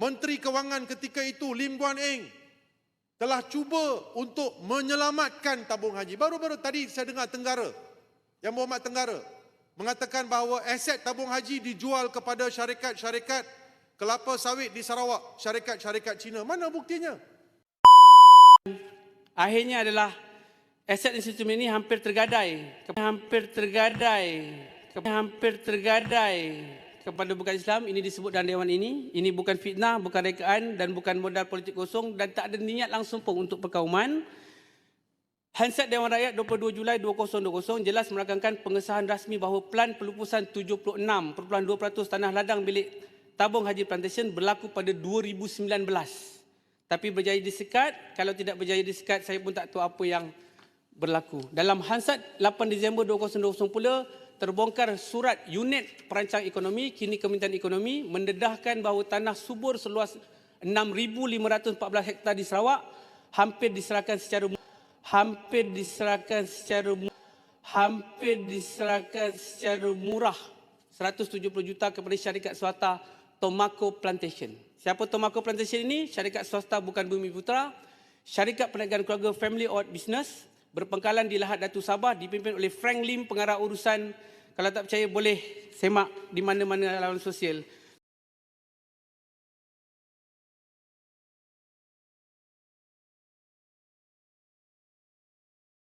Menteri Kewangan ketika itu, Lim Guan Eng, telah cuba untuk menyelamatkan tabung haji. Baru-baru tadi saya dengar Tenggara, Yang Berhormat Tenggara, mengatakan bahawa aset tabung haji dijual kepada syarikat-syarikat kelapa sawit di Sarawak, syarikat-syarikat Cina. Mana buktinya? Akhirnya adalah aset instrumen ini hampir tergadai kepada bukan Islam. Ini disebut dalam Dewan ini. Ini bukan fitnah, bukan rekaan dan bukan modal politik kosong dan tak ada niat langsung pun untuk perkauman. Hansard Dewan Rakyat 22 Julai 2020 jelas merakamkan pengesahan rasmi bahawa Pelan Pelupusan 76.2% tanah ladang milik tabung haji plantation berlaku pada 2019. Tapi berjaya disekat. Kalau tidak berjaya disekat, saya pun tak tahu apa yang berlaku. Dalam Hansard 8 Disember 2020 pula, terbongkar surat unit perancang ekonomi, kini Kementerian Ekonomi, mendedahkan bahawa tanah subur seluas 6,514 hektar di Sarawak hampir diserahkan secara murah 170 juta kepada syarikat swasta Tomako Plantation. Siapa Tomako Plantation ini? Syarikat swasta bukan Bumi Putra, syarikat perniagaan keluarga Family Owned Business, berpangkalan di Lahad Datu Sabah, dipimpin oleh Frank Lim, pengarah urusan. Kalau tak percaya boleh semak di mana-mana laman sosial.